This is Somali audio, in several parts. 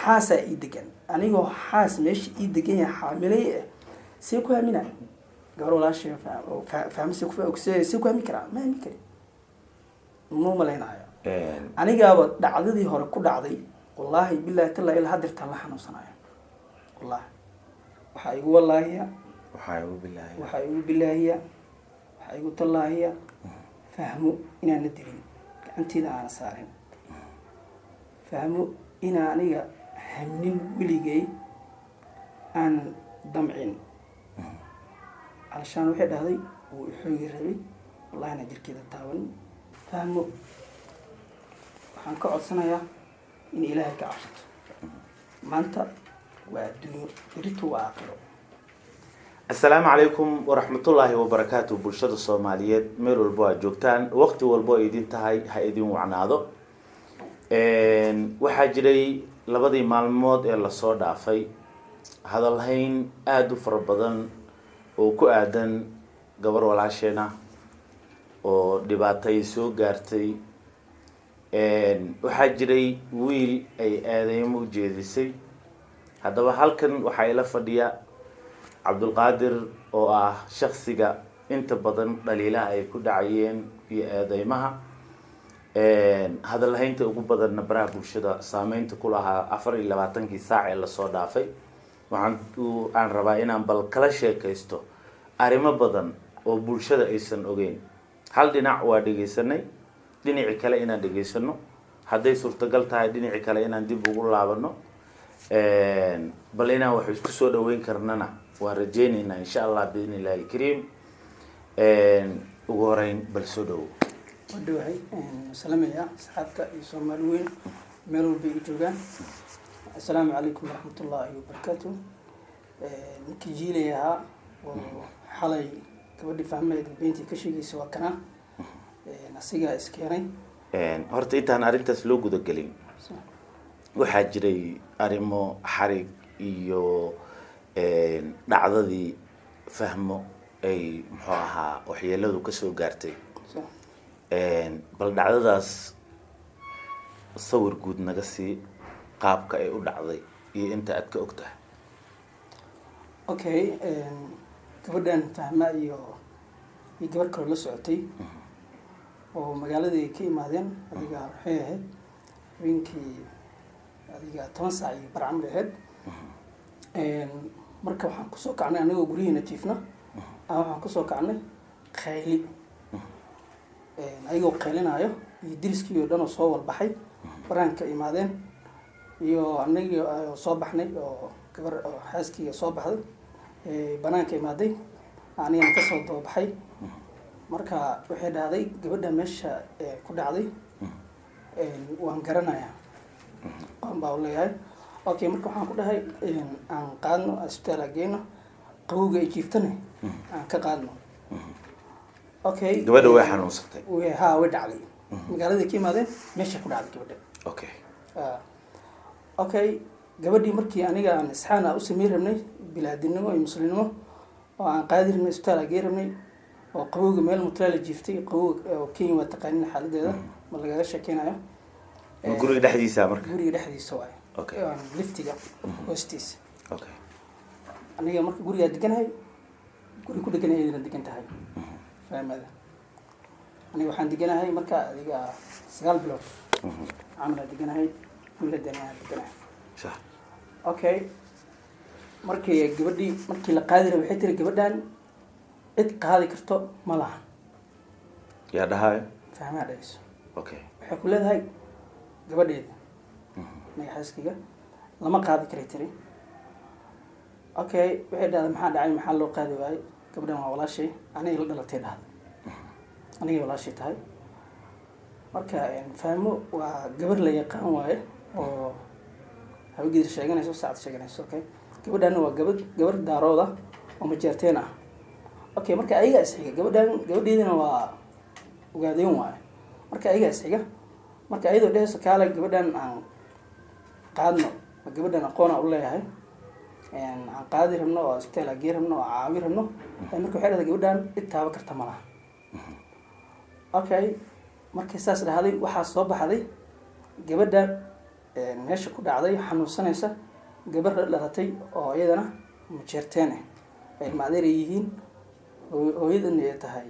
حاسة إيدجن أنا جو حاس مش إيدجن حاملة سيكو همينا قالوا لا شيء فهم سيكو هميكرا ما هميكرا مو ملينا أنا جاب دعدي هور كل دعدي والله بالله تلا إلى هدر تلا حنو صنايع والله وحيقول والله هي وحيقول بالله هي وحيقول تلا هي فهموا إن ندرين أنت إذا أنا صارين فهموا إن أنا همين وليجي أن دمعين علشان واحد هذي ويحيي ربي والله أنا جل كذا تاون فهموا حنقعد سنة يا إن إلهي كعبت ما أنت والدنيا ريتوا آخره. السلام عليكم ورحمة الله وبركاته برشاد الصوماليات ميرو البوا جوكتان وقت والبوا يدين تهاي هايدين وعنادو وحاجري لبدي معلومات إلا صور دافي هذا الحين آدو فربضان وكو آدن قبر والعشينا ودباتي سو قارتي وحاجري ويل أي آدم وجيدسي هذا وحالكن وحايلا فديا عبد القادر oo shakhsiga inta badan dhaliilaha ay ku dhacayeen iyo aadeymaha hadal haynta ugu badan baraha bulshada saameynta ku lahaa 24 saac ee la soo dhaafay waxaan rabaa inaan bal kala sheekaysto arrimo badan oo bulshada aysan ogeyn hal dhinac waa dhageysanay dhinaci kale inaan dhageysano haday suurtagal tahay dhinaci kale inaan dib ugu laabano bal inaan wax isku soo dhaweyn karnana ورجينا إن شاء الله بإذن الله الكريم وغورين بالسودو. ودوهي السلام يا صحابك يسومالوين ميرو بيجوجان السلام عليكم ورحمة الله وبركاته. نكجيلي ها وحالي كبدي فهمي بنتي كشيء سوا كنا نسيجا إسكيرين. هرت إنت أنا أرنت سلوك ودقلين. وحجري أرمو حرق إيو dhacdadii fahmo ay muxuu ahaa waxyeeladu ka soo gaartay bal dhacdadaas sawir guud naga sii qaabka ay u dhacday iyo inta aad ka ogtahay okay gabadhan fahma iyo gabar kale la socotay oo magaaladii ka imaadeen adiga waxay ahayd winkii adiga 10 saac iyo barcam lahayd marka waxaan ku soo kacnay anagoo gurigeena jiifna waxaan ku soo kacnay khayli ayagoo qaylinaayo iyo diriskii oo dhan oo soo walbaxay baraanka imaadeen iyo anagii soo baxnay oo gabar xaaskii soo baxday banaanka imaaday anigana ka soo doobaxay marka waxay dhahday gabadha meesha ku dhacday waan garanayaa qaan baa u leeyahay okay marka waxaan ku dhahay aan qaadno asbitaal geeyno qowga ay jiiftane aan ka qaadno okay gabadha way xanuunsatay way dhacday magaalada ka imaadeen meesha ku dhacday gabadha okay okay gabadhii markii aniga aan isxaana u sameey rabnay bilaadinimo iyo muslimnimo oo aan qaadi rabnay asbitaal geey rabnay oo qowga meel mutlaal jiiftay qowga oo keen waa taqaaniin xaaladeeda ma laga sheekeynayo guriga dhexdiisa marka guriga dhexdiisa waay okay liftiga hostis okay aniga marka guriga deganahay guriga ku deganahay inaan degan tahay faamada aniga waxaan deganahay marka adiga 9 bilood amna deganahay guriga deganahay sax okay markii gabadhii markii la qaadi rabay waxay tiri gabadhan cid qaadi karto ma laha yaa dhahay faamada okay waxay ku leedahay gabadheeda xaaskiga lama qaadi karay tiri okay waxay dhahday maxaa dhacay maxaa loo qaadi waayay gabadhan waa walaashay aniga la dhalatay dhahday aniga walaashay tahay marka fahmo waa gabar la yaqaan waaye oo hawgeed sheeganayso saacad sheeganayso okay gabadhan waa gabar daarooda oo majeerteen ah okay marka ayaga isxiga gabadheedina waa ogaadeen waaye marka ayaga isxiga marka ayadoo dhehayso kaala gabadhan aan qaadno gabadhan aqoon u leeyahay aan qaadi rabno oo isbitaal geey rabno oo caawi rabno marka waxay dhahday gabadhan cid taaba karta ma laha okay markii saas dhahday waxa soo baxday gabadha meesha ku dhacday xanuunsanaysa gabar dhalatay oo iyadana majeerteen ah ay ilma adeer ay yihiin hooyadana ay tahay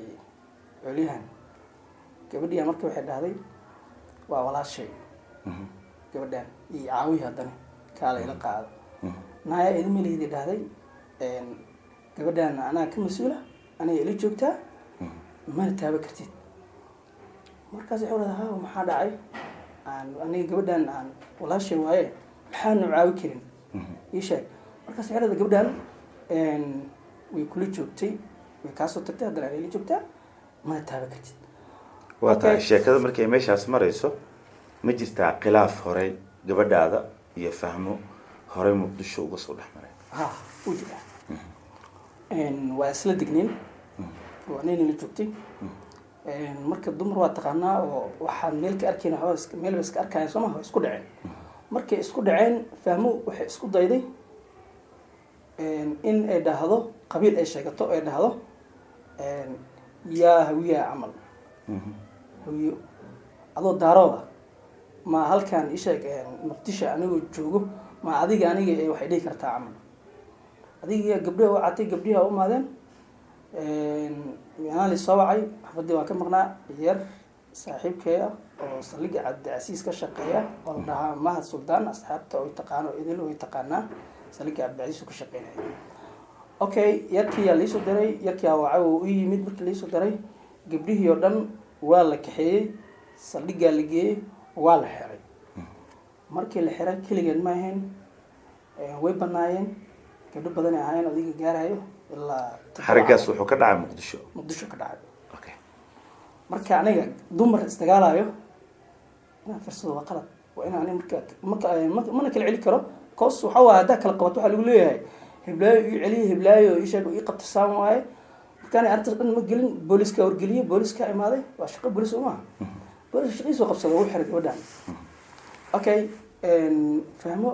culyahan gabadhiya marka waxay dhahday waa walaashay gabadhan iyo caawiya haddana kaala ila qaado naya idima lihidi dhahday gabadhan anaa ka mas-uula aniga ila joogtaa mana taaba kartid markaas waxay dhahay ha maxaa dhacay aniga gabadhan aan walaashay waaye maxaanu caawi karin ii sheeg markaas waxay dhahay gabadhan way kula joogtay way kaasoo tagtay haddana aniga ila joogtaa mana taaba kartid waa tahay sheekada markay meeshaas marayso ma jirtaa khilaaf horey gabadhaada iyo fahmo horey muqdisho uga soo dhex maray ha wuu jiraa waa isla degnayn waa nin ila joogtay marka dumar waa taqaanaa oo waxaan meel ka arkayna meel ba iska arkaya soo maha isku dhaceen markay isku dhaceen fahmo waxay isku dayday in ay dhahdo qabiil ay sheegato ay dhahdo yaa hawiyaa camal hawiyo adoo daarooda ma halkaan isheeg muqdisho anigoo joogo ma aniga waxay dhihi kartaa camal adiga gabdhaha u catay gabdhiha u imaadeen anaa lisoo wacay xafadii waa ka maqnaa yar saaxiibkeeda oo saldhiga cabdicasiis ka shaqeeya oo la dhahaa mahad suldaan asxaabta oy taqaano idil oy taqaanaa saldhiga cabdicasiis ka shaqeynaya okay yarkiyaa liisoo diray yarkiyaa wacay oo u yimid markii liisoo diray gabdhihii oo dhan waa la kaxeeyey saldhigaa la geeyey waa la xiray markii la xiray keligeed ma ahayn way banaayeen gabdho badan ay ahaayeen adiga gaarayo ilaa xarigaas wuxuu ka dhacay muqdisho ka dhacay okay marka aniga dumar isdagaalayo inaan firsado waa qalad waa in aniga marka mana kala celi karo koos waxa waa haddaa kala qabato waxaa lagu leeyahay heblaayo ii celiye heblaayo ii sheeg ii qabtisaan waaye markaan arrintaas dhan ma gelin booliska wargeliye booliska imaaday waa shaqo boolis uma booliska shaqadiisa qabsada uu xiray gabadhan okay fahmo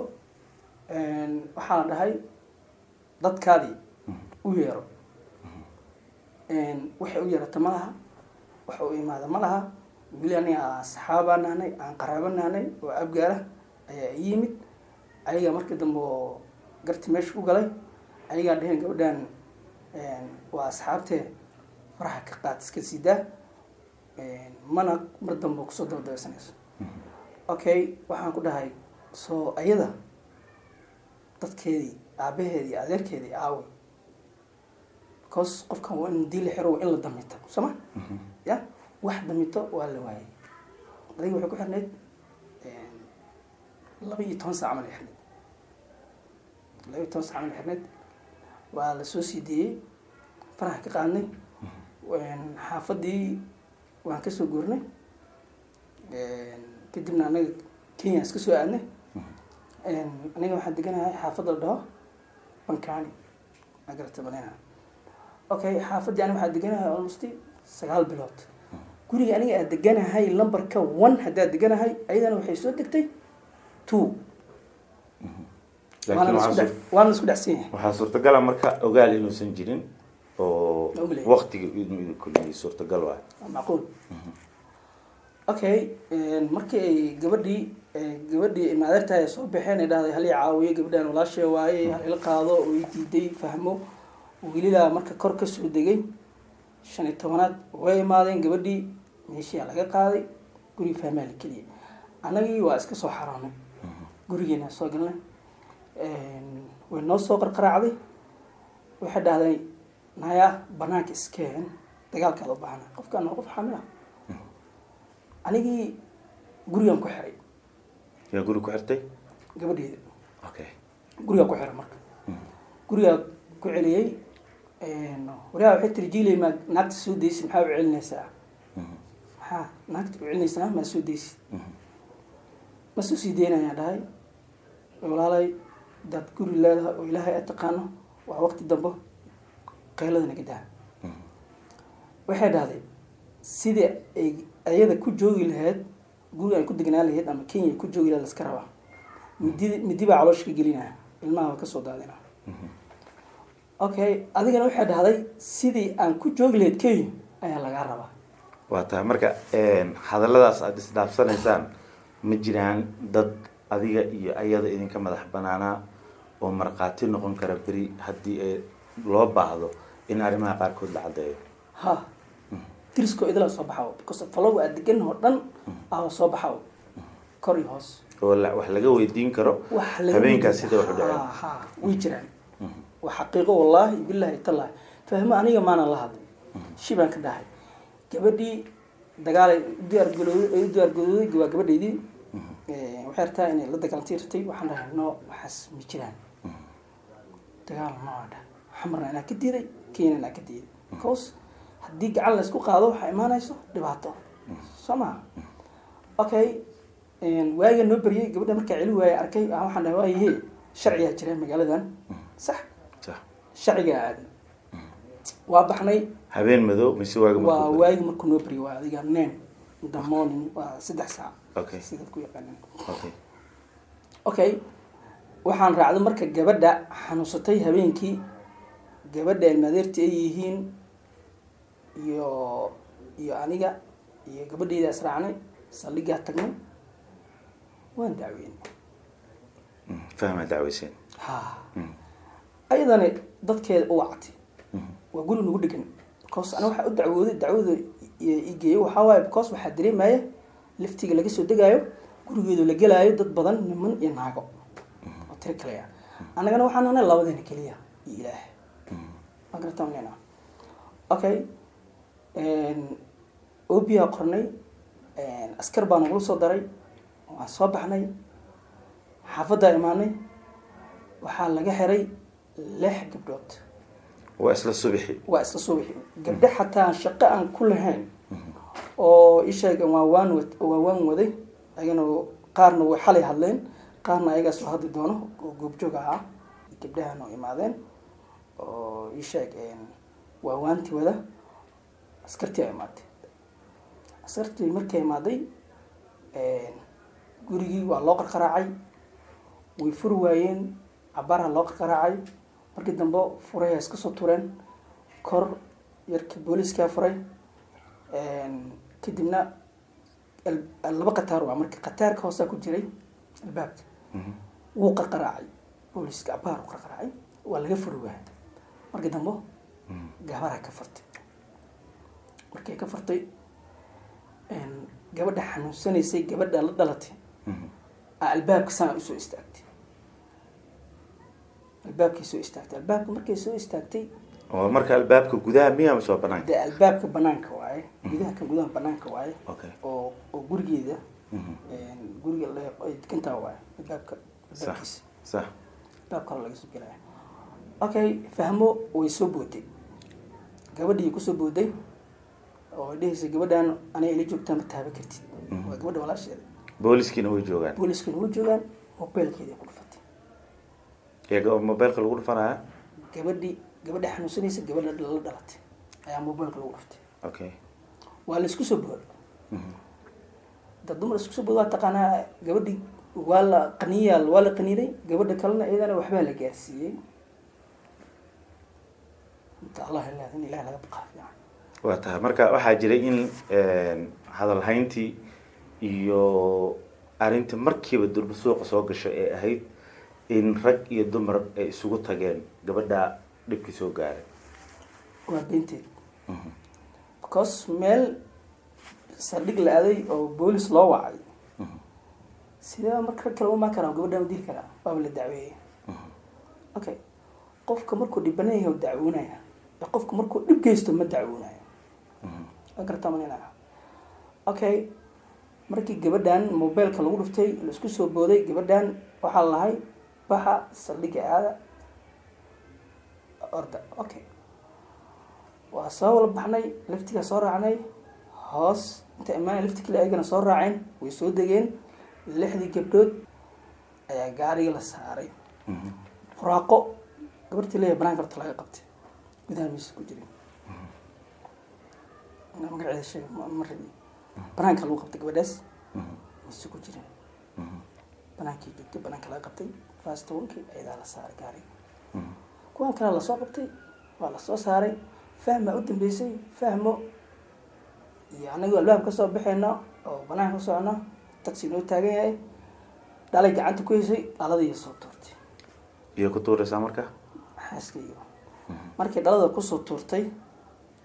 waxaa la dhahay dadkaadii u yeero waxay u yeerata ma laha waxa u imaada ma laha weli aniga aan saxaabaa nahnay aan qaraabo nahnay oo abgaala ayaa i yimid ayaga markii dambe oo garti meesha ku galay ayagaa dheheen gabadhan waa asxaabtee faraxa ka qaad iska sidaa mana mar dambe kusoo dabadabaysanayso okay waxaan ku dhahay soo ayada dadkeedii aabaheedii adeerkeedii aaway because qofkan waa in dii la xiro waa in la damito sooma ya wax damito waa la waayay adiga waxay ku xirneyd 12 saac camal xirneyd 12 saac camal xirneyd waa la soo sii deeyey faraha ka qaadnay xaafadii waan ka soo guurnay kadibna anaga Kenya iska soo aadnay aniga waxaan deganahay xaafadda la dhaho Bankani agarta banana okay xaafadii aniga waxaan deganahay almost 9 bilood guriga aniga aan deganahay lambarka 1 hadaa deganahay ayadana waxay soo degtay 2 waan isku dhacsan waxaa suurtagal marka ogaal inuusan jirin oo waqtiga inuu kulmiyay suurtagal waa macquul okay markii ay gabadhii maadarta ay soo baxeen ay dhahday hal ii caawiyo gabadhan walaashay waaye hal ila qaado oo ii diiday fahmo wiilila marka kor ka soo degay 15aad way imaadeen gabadhii meeshii laga qaaday guri fahmaal kaliya anagii waa iska soo xaraanay gurigeena soo galnay way noo soo qarqaraacday waxay dhahday naya banaanka iskeen dagaalkaada u baahna qofkaan qof xamil ah anigii gurigan ku xiray yaa guri ku xirtay gabadheeda okay guriga ku xiray marka guriga ku celiyay waraa waxay tirjiilay ma naagta soo deysay maxaa u celinaysaa maxaa naagta u celinaysaa ma soo deysay ma soo sii deynaya dhahay walaalay dad guri leedahay oo ilaahay aad taqaano waa waqti dambe qaylada naga daa waxay dhahday sidii ay ayada ku joogi lahayd guriga ay ku degnaa lahayd ama Kenya ku joogi lahayd iska raba midi baa caloosh ka gelinaa ilmaha ka soo daadina okay adigana waxay dhahday sidii aan ku joogi lahayd Kenya ayaa laga rabaa waa tahay marka hadalladaas aad isdhaafsanaysaan ma jiraan dad adiga iyo ayada idinka madax banaanaa oo markhaati noqon kara beri haddii ay loo baahdo in arrimaha qaarkood la caddeeyo? ha diriskoo idila soo baxaw because falow aad degan oo dhan soo baxaw kor iyo hoos oo wax laga weydiin karo habeenkaas sida wax u dhacay. ha way jiraan waa xaqiiqo wallaahi billaahi tallahi fahmo aniga maana la hadlay shibaan ka dhahay gabadhii dagaal ay diyaar galowday waa gabadheydii waxay rabtaa inay la dagaalantay ratay waxaan dhahay no waxaas ma jiraan dagaal ma wada xamarna inaa ka diiday keena inaa ka diiday because haddii gacan la isku qaado waxaa imaanayso dhibaato soo maha okay waaga noo beriyay gabadha markaa celi waaya arkay waxaan dhahay waayahe sharcigaa jira magaaladan sax sharcigaa aadan waa baxnay habeen madow mise waa waagi markuu noo beriyay waa adiga neen the morning waa 3 saac okay sidad ku yaqaanaan okay okay waxaan raacday marka gabadha xanuunsatay habeenkii gabadha ilmaadeertii ay yihiin iyo aniga iyo gabadheeda israacnay saldhigaa tagnay waan dacweynay fahma dacweyseen ha ayadana dadkeeda u wactay waa guri nagu dhegan because ana waxaa u dacwada igeeyo waxaa waaye because waxaa dareemaya liftiga laga soo degaayo gurigeedu la gelaayo dad badan niman iyo naago oo tiro kale ah annagana waxaan nahnay labadeena keliya iyo ilaah ma garataan leena okay obiyaa qornay askar baa nagula soo daray waan soo baxnay xaafaddaa imaanay waxaa laga xiray 6 gabdhood waa isla subaxi gabdho xataa shaqo aan ku lahayn oo isheegan waa waan waday ayagana qaarna way xalay hadleen qaarna ayagaa soo hadli doono oo goobjoog ahaa gabdhahan oo imaadeen oo isheeg waa waanti wada askartii ay imaatay askartii markay imaaday gurigii waa loo qarqaraacay way furi waayeen cabaarha loo qarqaraacay markii dambe furahay iska soo tureen kor yarkii booliiskaa furay kadibna laba qataar waa markii qataarka hoosaa ku jiray albaabka wuu qarqaraacay booliiska cabaar u qarqaraacay waa laga furi waayay markii dambe gabaraa ka furtay markay ka furtay gabadha xanuunsanaysay gabadha la dhalatay albaabka saa usoo istaagtay albaabka markay soo istaagtay oo marka albaabka gudaha miyaa soo banaanka de albaabka banaanka waaye gudaha banaanka waaye okay oo gurigeeda guriga ay degantaa waaye albaabkiisa sax albaabka hore laga soo gelaya okay fahmo way soo booday gabadhii kusoo booday oo ay dhehaysa gabadhan aniga ila joogtaa ma taaba kartid waa gabadha walaasheeda booliskiina way joogaan mobilkeeda ku dhufatay iyaga mobilka lagu dhufanaya gabadha xanuunsanaysa gabadha la dhalatay ayaa mobilka lagu dhuftay okay waa la isku soo bood dad dumar isku soo bood waa taqaanaa gabadhi waa la qaniiday gabadha kalena iyadana waxbaa la gaarsiiyey inta allah ilaahin ilaah laga baqaa waa tahay marka waxaa jiray in hadal hayntii iyo arrinta markiiba durba suuqa soo gasho ee ahayd in rag iyo dumar ay isugu tageen gabadha dhibkii soo gaaray waa beenteed because meel saldhig la aaday oo boolis loo wacay sidaa marka kale uma karaa gabadha ma dili karaa waaba la dacweeyey okay qofka markuu dhibanayahay u dacwoonaya qofka markuu dhib geysto ma dacwoonayo agartamanina okay markii gabadhan mobilka lagu dhuftay la isku soo booday gabadhan waxaa lahay baxa saldhiga aada orda okay waa soo wala baxnay laftiga soo raacnay hoos inta imaan lafti kale ayagana soo raaceen way soo degeen 6 gabdhood ayaa gaariga la saaray furaaqo gabartii leeyahay banaanka horta laga qabtay gudaha miis ku jiray magaceeda sheeg marri banaanka lagu qabtay gabadhaas miis ku jiray banaankii joogtay banaanka laga qabtay fast one-kii ayadaa la saaray gaariga kuwan kale la soo qabtay waa la soo saaray fahma u dambeysay fahmo iyo anagu albaab ka soo baxayna oo banaanka ka socona taxi noo taagan yahay dhalay gacanta ku heshay dhaladii soo tuurtay iyo ku tuuraysaa marka xaaskayga markii dhalada kusoo tuurtay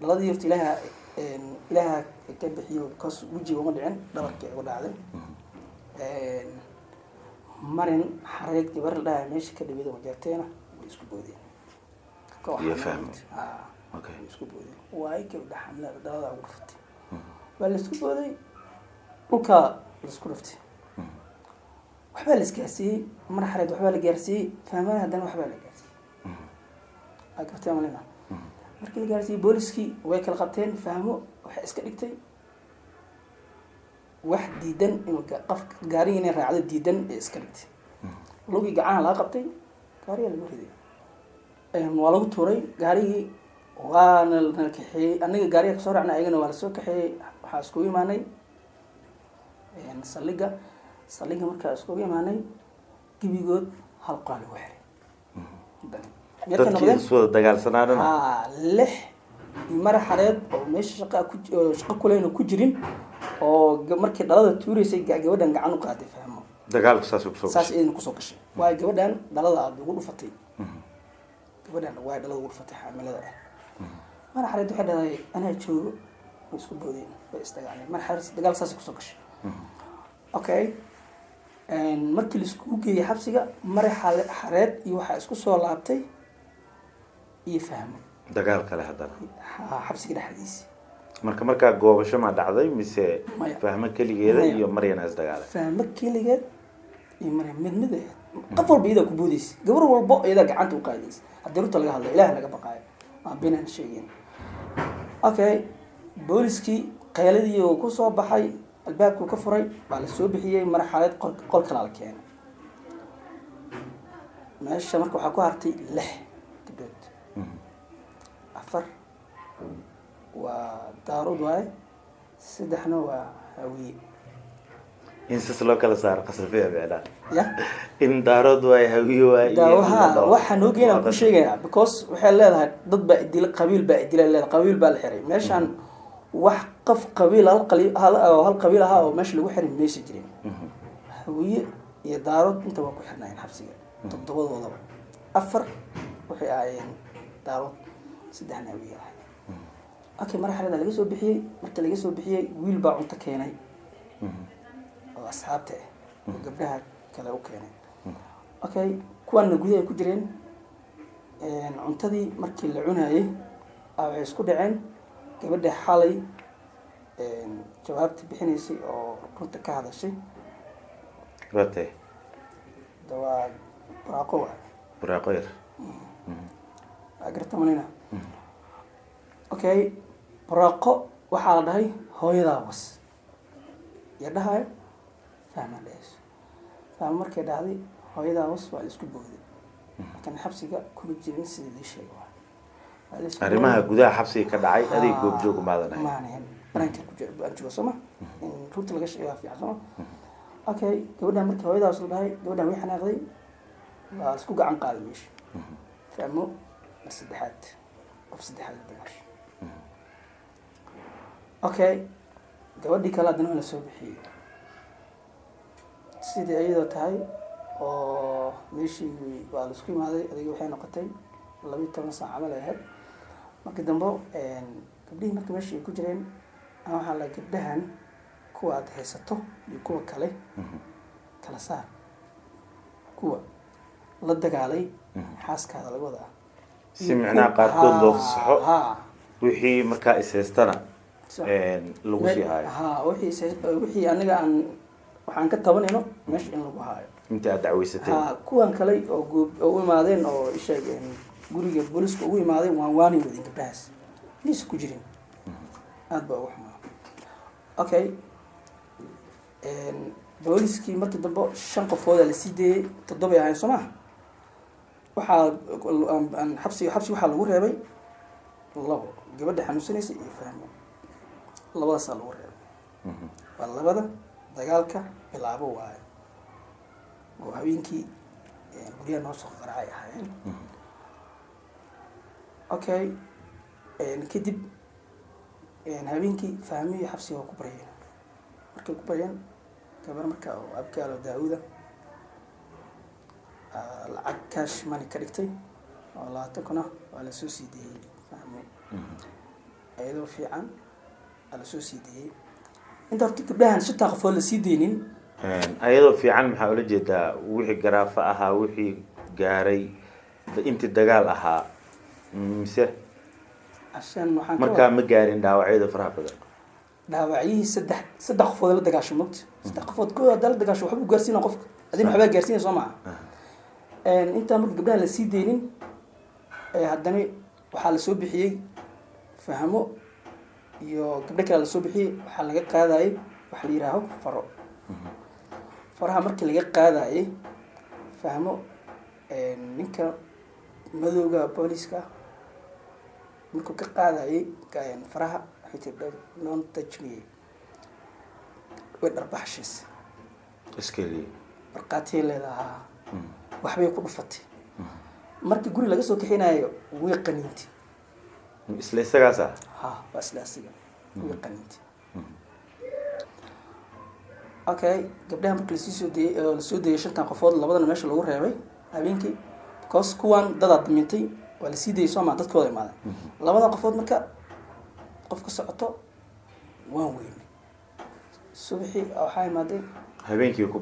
dhaladii horta ilaaha ka bixiyo because wejiga uma dhicin dhabarkii uga dhacday marin xareed gabar la dhahay meesha ka dhawida wajeerteena way isku boodeen iyo fahmay okay isku boodeen waay gabdha xamlada dhalada ugu dhuftay waa la isku booday dhulka la isku dhuftay waxbaa la isgaarsiiyey mar xareed waxbaa la gaarsiiyey fahmana haddana waxbaa la gaarsiiyey ay gartay malina markii la gaarsiiyey booliskii way kala qabteen fahmo waxay iska dhigtay wax diidan inuu qof gaariga inay raacdo diidan ee iska dhigtay lugii gacanaha laga qabtay gaariga lagu riday waa lagu tuuray gaarigii waana la kaxeeyey aniga gaariga kasoo raacnay ayagana waa lasoo kaxeeyey waxaa iskugu imaanay saldhiga markaa iskugu imaanay gebigood hal qola lagu xiray dadkii iswada dagaalsanaanana lix mara xareed oo meesha shaqo kuleyna ku jirin oo markii dhalada tuureysay gabadhan gacan u qaaday fahmo dagaalku saas idin kusoo gashay waayo gabadhan dhalada aada ugu dhufatay gabadhan waa dhalada ugu dhufatay xaamilada ah mara xareed waxay dhahday anaa joogo way isku boodeen way isdagaaleen mara xareed dagaal saasay kusoo gashay okay markii la iskugu geeyey xabsiga mara xareed iyo waxaa isku soo laabtay iyo fahmo dagaal kale haddana xabsiga dhexdiisa markaa goobasho ma dhacday mise fahmo keligeeda iyo maryana isdagaalay fahmo keligeed iyo maryan mid qof walba iyadaa ku boodaysa gabar walbo iyadaa gacanta u qaadaysa haddii runta laga hadlo ilaah laga baqaayo aan beenaan sheegeen okay booliskii qayladii uu kusoo baxay albaabkuu ka furay baa la soo bixiyey marxalad qol kalaa la keenay meesha marka waxaa ku hartay 6 gabdhood 4 waa daarood waaye 3 waa hawiye in sis loo kala saaro qasafee beela ya in daarood waaye hawiye waaye waxa noo geeyna ku sheegaya because waxay leedahay dad baa idil qabiil baa idil leedahay qabiil baa la xiray meeshan wax qof qabiil hal qabiil aha oo meesha lagu xiray meesha jirin hawiye iyo daarood inta waa ku xirnayeen xabsiga toddobadoodaba 4 waxay ahaayeen daarood 3 hawiye ah okay marxalada laga soo bixiyay marka laga soo bixiyay wiil baa cunto keenay oo asxaabta ah gabdhaha kale u keenay okay kuwana gudaha ku jireen cuntadii markii la cunayay waxay isku dhaceen gabadha xalay jawaabta bixinaysay oo runta ka hadashay rate dawaa buraaqo yar agarta manina okay buraaqo waxaa la dhahay hooyadaa was ya dhahayo fahma dhahayso fahma markay dhahday hooyadaa was waa la isku booday markan xabsiga kuma jirin sidii lii sheegay arrimaha gudaha xabsiga ka dhacay adeeg goobjoog maadanahay banaanka ku jira baan joogo soma in runta laga sheegaa fiican soma okay gabadhan markii hooyadaas la dhahay gabadhan way xanaaqday waa isku gacan qaaday meesha fahmo saddexaad dimash okay gabadhii kale haddana la soo bixiyey sidii iyadoo tahay oo meeshii waa la isku imaaday adiga waxay noqotay 12 saac camal ahayd markii dambe gabdhihii marka meeshii ay ku jireen waxaa la gabdhahan kuwa aad haysato iyo kuwa kale kala saar kuwa la dagaalay xaaskaada laga wadaa si macnaha qaarkood loo fasaxo wixii markaa is haystana lagu sii haayo wixii aniga waxaan ka tabanayno meesha in lagu haayo inta aad dacweysatay kuwan kale oo u imaadeen oo isheegeen guriga booliska ugu imaadeen waani wadin gabdhahaas mise ku jirin aad baa ugu xumaa okay booliskii markii dambe 5 qofooda la sii deeyey 7 ahayn soo maha waxaa xabsi waxaa lagu reebay 2 gabadha xanuunsanaysa iyo fahmo 2daasaa lagu reebay waa 2 dagaalka bilaabo waaye oo habeenkii guryaha noo soo qaracay ahaayeen okay kadib habeenkii fahmiyo xabsiga waa ku baryeen markay ku baryeen gabar marka oo abkaalo daawuda lacag cash money ka dhigtay oo 20 kuna waa la soo sii deeyay fahmo ayadoo fiican waa la soo sii deeyay inta horta gabdhahan shita qofood la sii deynin ayadoo fiican maxaa ula jeedaa wixii garaafa ahaa wixii gaaray intii dagaal ahaa mise عشان waxaan markaa ma gaarin dhaawacyada faraha badan dhaawacii saddex qofood la dagaasho mugti saddex qofood koo dal dagaasho waxa uu gaarsiina qofka adina waxa gaarsiina Soomaa inta marka gabdhaha la sii deynin haddana waxa la soo bixiyay fahmo iyo gabdha kale la soo bixiyay waxa laga qaadayay waxa la yiraahdo faro faraha markii laga qaadayay fahmo ninka madowga booliska markuu ka qaadayay faraha xitaa non touch me way darbaxshiis iskari marqaatay leedahay waxbay ku dhufatay markii guri laga soo kaxinayo way qaniinti isla isagaasa ha waa isla asiga way qaniinti okay gabdhaha markii la soo deeyay shantan qofood labadana meesha lagu reebay habeenkii because kuwan dad admintay waa la sii deeyay Soomaa dadkooda imaaday labada qofood marka qof ka socoto waan weyn subaxii waxa imaaday habeenkii ku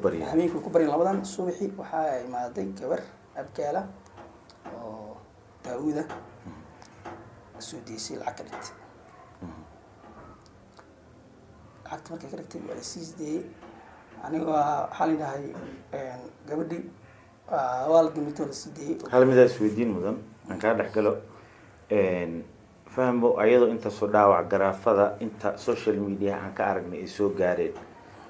bariyay labadan subaxii waxa imaaday gabar abkaala oo Daawuda soo deysay lacag ka dhigtay lacagta markay ka dhigtay waa la sii deeyay aniga waxa la dhahay gabadhii waa la dimito la sii deeyay hal midaas weydiin mudan aan ka dhaxgalo fahmo ayadoo inta soo dhaawac garaafada inta social media aan ka aragnay ay soo gaareen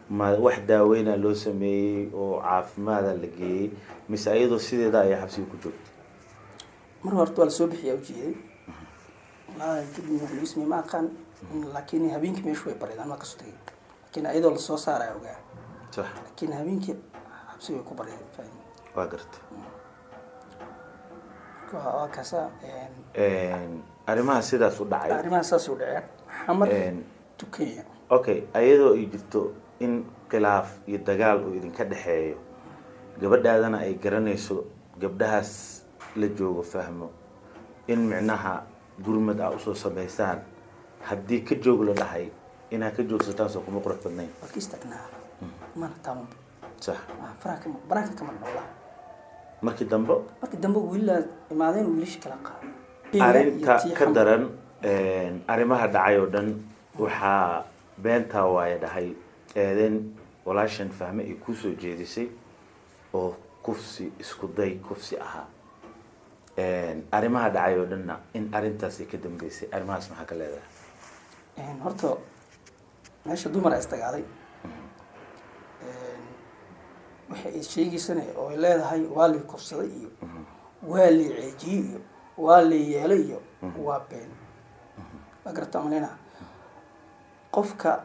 ma wax daaweyna loo sameeyay oo caafimaad la geeyay mise ayadoo sideeda ay xabsiga ku joogtay mar horta waa la soo bixiyay u jeeday والله كل اسمي ما كان لكن هبينك مش شوي بريد أنا كستي لكن أيضا الصوص صار يوجع صح لكن هبينك حبسي يكون بريد فاهم واقرت كذا arrimaha sidaas u dhacay arrimaha saas u dhacay xamar tukiya okay ayadoo ay jirto in khilaaf iyo dagaal uu idin ka dhaxeeyo gabadhaadana ay garanayso gabdhahaas la joogo fahmo in micnaha gurmad ah usoo sameysaan haddii ka joog la dhahay inaa ka joogsataan soo kuma qurux badnayn wakiistagnaa mana taaban sax baraanka kama dhawla markii dambe wiilaa imaadeen wiilish kala qaad arinta ka daran arrimaha dhacay oo dhan waxaa beentaa waaya dhahay eedeen walaashan fahme ay ku soo jeedisay oo kufsi isku day kufsi ahaa arrimaha dhacay oo dhanna in arintaas ay ka dambeysay arrimahaas maxaa ka leedahay horta meesha dumar ay istagaaday waxa ay sheegaysana oo ay leedahay waa la kufsaday iyo waa la ceejiyay iyo waa la yeelay iyo waa been ma garata amalena qofka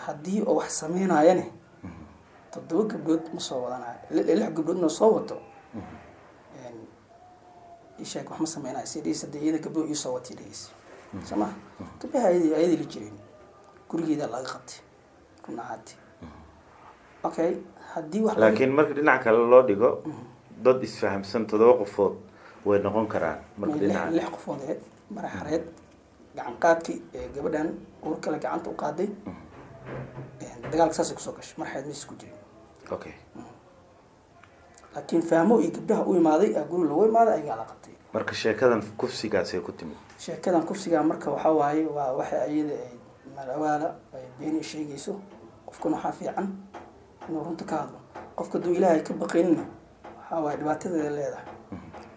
haddii oo wax sameynayane 7 gabdhood ma soo wadanayo 6 gabdhood ma soo wato ishaag wax ma sameynayo sidii sadeeyada gabdhood ii soo watay dhigis sama gabdhaha ayay la jireen gurigeeda laga qabtay kunaati okay haddii wax laakiin marka dhinac kale loo dhigo dad isfahamsan 7 qofood way noqon karaan marka dhinac 6 qofood maraxareed gacan qaadkii gabadhan uur kale gacanta u qaaday dagaalka saas ku soo gashay marxad mis ku jiray okay laakiin fahmo iyo gabdhaha u imaaday guri lagu imaaday ayaa la qabtay marka sheekadan kufsigaas ay ku timid sheekadan kufsiga marka waxa waaye waa waxa ayada ay malawaala ay been sheegayso qofkuna waxa fiican inuu runta ka hadlo qofka duu ilaahay ka baqaynina waxa waaye dhibaatada leedahay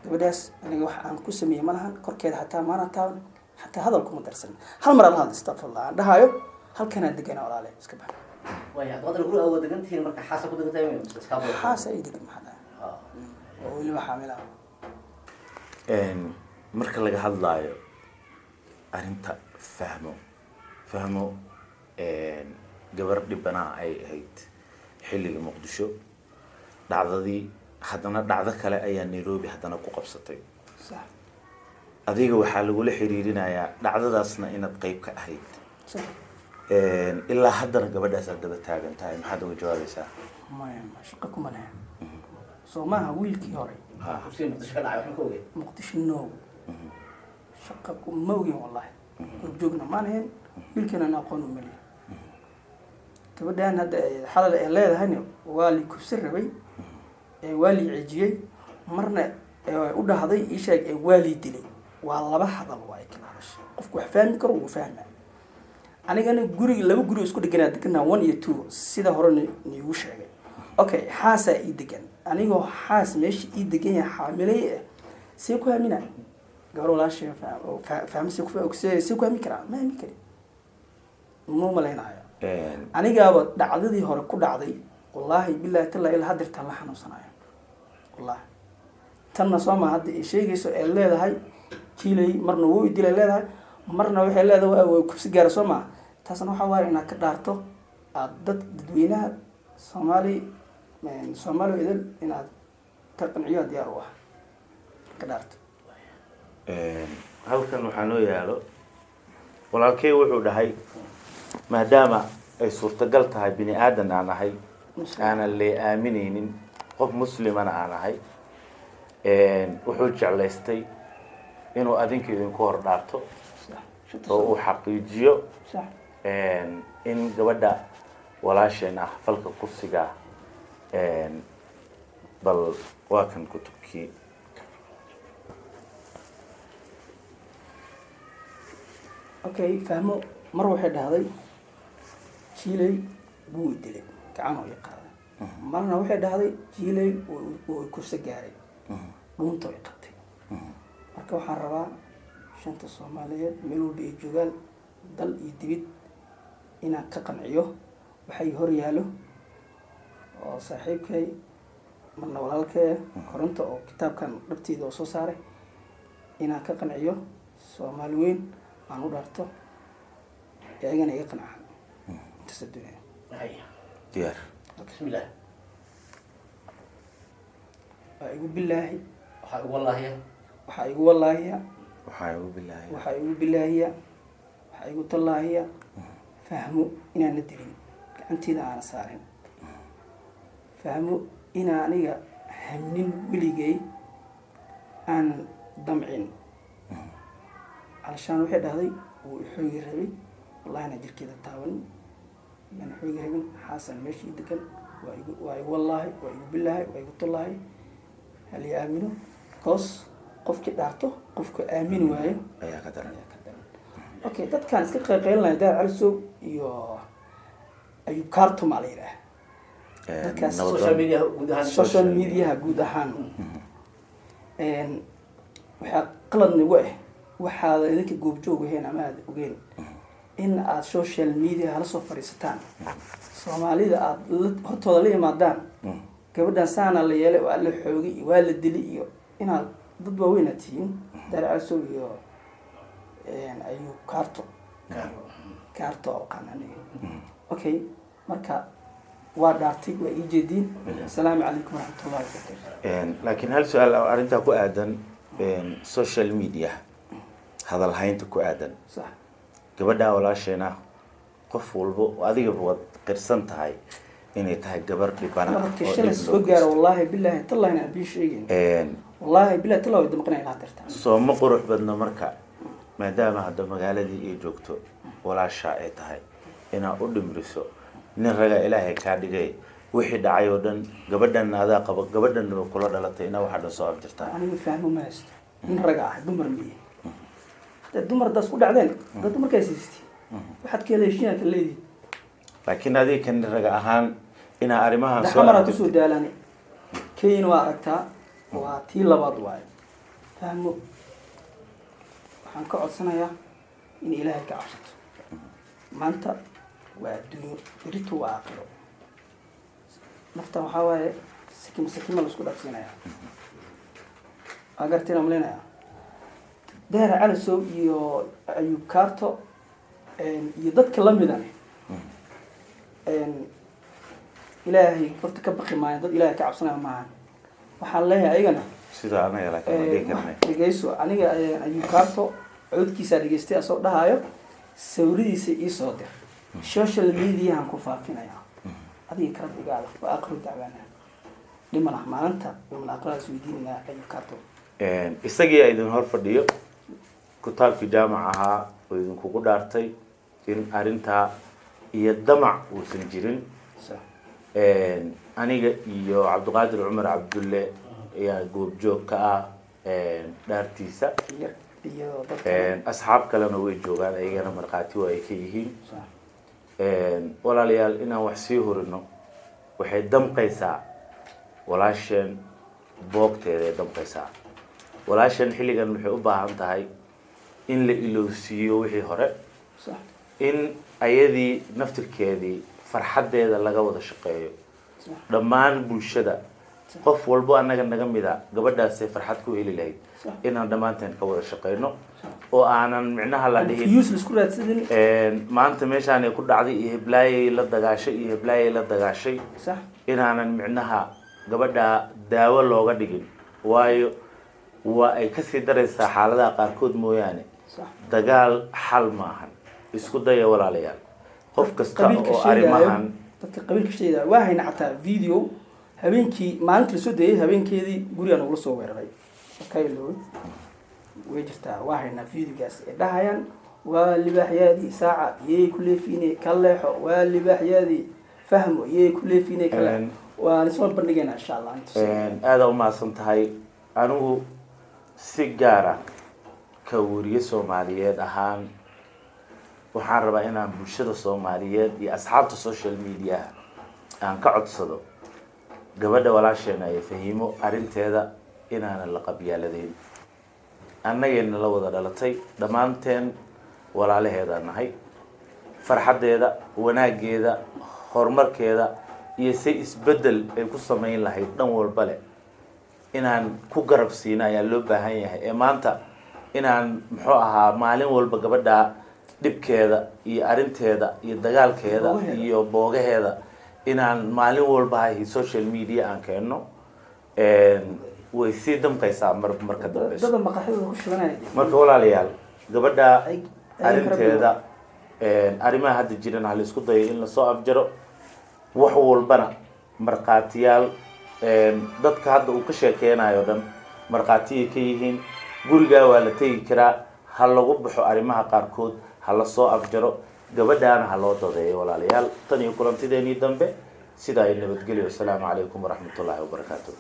gabadhaas aniga wax aan ku sameeyay malahan korkeeda xataa maana taan حتى هذا الكم درسنا هل مرة هذا استغفر الله عندها يوم هل كان دقنا ولا عليه اسكبها ويا قدر يقول أول دقنت هي المركز حاسة كده تمام اسكبها حاسة يدق محلا واللي بحاملها marka laga hadlaayo arinta fahmo gabar dhibana ay ahayd xilliga Muqdisho dhacdadii haddana dhacdo kale ayaa Nairobi haddana ku qabsatay صح adiga waxaa lagu la xiriirinayaa dhacdadaasna inaad qayb ka ahayd صح ilaa haddana gabadhaas aad daba taagan tahay maxaad uga jawaabaysaa ما شقكم أنا soo maaha wiilkii hore kursiga muqdisho ka dhacay waxaan ka ogay muqdisho no shaqa ma ogin wallahi goobjoogna maan ahayn wiilkana aan aqoon u mali gabadhan hadda xalal ay leedahayna waa li kubsi rabay waa li cijiyey marna u dhahday ii sheeg waa li dilay waa laba hadal waa kala hadashay qofku wax fahmi karo uu fahmaa anigana guriga laba guri isku dhiganaa deganaa 1 iyo 2 sida hore niigu sheegay okay xaasa ii degan anigoo xaas meesha ii degan yahay xaamilay si ku aamina gabar walaashay fahamsi ku aamini karaa ma aamini kari ma malaynayo anigaaba dhacdadii hore ku dhacday wallahi billahi talla ila hadirta la xanuunsanayo wallahi tanna sooma hadda ay sheegayso ee leedahay jiilay marna wuu dilay leedahay marna waxay leedahay waa kubsi gaar sooma taasna waxa waaye inaad ka dhaarto aad dadweynaha Soomaali idan inaad ka qanciyo diyaar u ah ka dhaarto halkan waxaa noo yaalo walaalkay wuxuu dhahay maadaama ay suurtagal tahay bini aadan aan ahay aanan lee aaminaynin qof muslimana aan ahay wuxuu jeclaystay inuu adinka idinku hor dhaarto oo uu xaqiijiyo in gabadha walaasheen ah falka kursiga bal waa kan kutubkii okay fahmo mar waxay dhahday jiilay buu dilay gacan oo yaqaan marna waxay dhahday jiilay uu kursi gaaray dhunto ay qabtay marka waxaan rabaa shanta Soomaaliyeed meel walba ay joogaan dal iyo dibid inaan ka qanciyo waxay hor yaalo oo saaxiibkay marna walaalkay koronto oo kitaabkan dhabtiida oo soo saaray inaan ka qanciyo Soomaali weyn aan u dhaarto ayagana iga qancaan intaas adduunya diyaar bismillah waa igu billaahi waxaa ugu wallaahiya waxaa igu wallaahiya waxaa igu billaahi waxaa igu billaahiya waxaa igu tallaahiya fahmo inaan la dilin gacantiida aana saarin fahmo inaa aniga hamnin weligay aan damcin علشان واحد هذي وحوي ربي والله أنا جرك كذا تاون من حوي ربي حسن ماشي يدكن وأي والله وأي بالله وأي الله هل يأمنوا قص قف كدارته قف كآمن وعي أيها كدر أوكي ده كان سكر قيلنا ده على السوق يو أيو كارتم عليه السوشيال ميديا جودة هان وحقلنا نوعه waxaad idinka goobjoog ahayn ama aad ogeen in aad social media hala soo fariisataan Soomaalida aad hortooda la yimaadaan gabadhan saana la yeelay waa la xoogay waa la dilay iyo inaad dad waaweyn atiin daraaso iyo ayuu kaarto qanani okay marka waa dhaartay waa ii jeedin assalaamu calaykum waraxmatullaahi wabarakaatuh laakiin hal su'aal arinta ku aadan social media hadal haynta ku aadan صح gabadha walaasheena qof walba adiga wad qirsan tahay inay tahay gabar dhibana oo shil soo gaar wallahi billahi tallahi aan bi sheegin wallahi billahi tallahi wada maqnay la tirtaa soo ma qurux badna marka maadaama hadda magaaladii ay joogto walaasha ay tahay ina u dhimriso nin raga ilaahay ka dhigay wixii dhacay oo dhan gabadhan adaa qabo gabadhan kula dhalatay ina waxa dhan soo abtirtaa aniga fahmo ma haysto nin raga ah dumar miye dumar das ku dhacdeen dad markay siistay waxaad ka leeshiin ka leedii laakiin adii kan raga ahaan ina arimaha soo xamara ku soo daalani keen waa aragtaa waa tii labaad waay fahmo waxaan ka codsanayaa in ilaahay ka cabsato maanta waa adduunyo beritu waa aakhiro nafta waxaa waaye sikima la isku dhaafsiinayaa agartina maleynaya deer على سوق iyo ayuu kaarto iyo dadka la midan ilaahay horta ka baqi maayo dad ilaahay ka cabsanaya maahan waxaan leeyahay ayagana sida anaga la kama dhigay dhageyso aniga ayuu kaarto codkiisa dhageystay asoo dhahayo sawiridiisa ii soo dir social media aan ku faafinaya adiga kala digaala waa aqri dacwana dhimana maalinta yawmal aakhirada isweydiinayna ayuu kaato isagii idin hor fadhiyo kitaabkii jaamac ahaa oo idinkugu dhaartay in arrintaa iyo damac uusan jirin aniga iyo cabdiqaadir cumar cabdulle ayaa goobjoog ka ah dhaartiisa iyo dadka asxaab kalena way joogaan ayagana markhaati waa ay ka yihiin walaalayaal inaan wax sii horino waxay damqaysaa walaasheen boogteeda ay damqaysaa walaasheen xilligan waxay u baahan tahay in la ilowsiiyo wixii hore in ayadii naftirkeedii farxaddeeda laga wada shaqeeyo dhammaan bulshada qof walbo annaga naga mida gabadhaasay farxad ku heli lahayd inaan dhammaanteen ka wada shaqeyno oo aanan micnaha la dhihin maanta meeshaan ay ku dhacday iyo heblaayay la dagaashay iyo heblaayay la dagaashay inaanan micnaha gabadha daawo looga dhigin waayo waa ay kasii daraysaa xaaladaha qaarkood mooyaane dagaal xal maahan isku daya walaalayaal qof kasta oo arrimahan dadka qabiilka sheegaya waa hayna xataa video habeenkii maalintii la soo dayay habeenkeedii guriga nagula soo weeraray kaylo way jirtaa waa hayna videogaas ee dhahayaan waa libaaxyaadii saaca yey ku leefiinay ka leexo waa libaaxyaadii fahmo yey ku leefiinay kale waa nisoo bandhigeena insha Allah aad u maasan tahay anigu si gaar ah ka wariye Soomaaliyeed ahaan waxaan rabaa inaan bulshada Soomaaliyeed iyo asxaabta social media aan ka codsado gabadha walaasheena ay fahimo arinteeda inaan la qabyaaladayn annageenna la wada dhalatay dhammaanteen walaalaheeda nahay farxadeeda wanaageeda horumarkeeda iyo si isbedel ay ku sameyn lahayd dhan walba leh inaan ku garab siina ayaa loo baahan yahay ee maanta inaan muxuu ahaa maalin walba gabadha dhibkeeda iyo arinteeda iyo dagaalkeeda iyo boogaheeda inaan maalin walba hay social media aan keeno way sii damqaysaa marka dambe marka walaalayaal gabadha arinteeda arrimaha hadda jiran hal isku dayo in la soo afjaro wax walbana marqaatiyaal dadka hadda uu ka sheekeynayo dhan marqaatiyay ka yihiin gurigaa waa la tegi karaa ha lagu baxo arrimaha qaarkood ha la soo afjaro gabadhaana ha loo dadeeyo walaalayaal tan iyo kulantideenii dambe sidaa ay nabadgelyo assalaamu calaykum waraxmatullaahi wabarakaatuh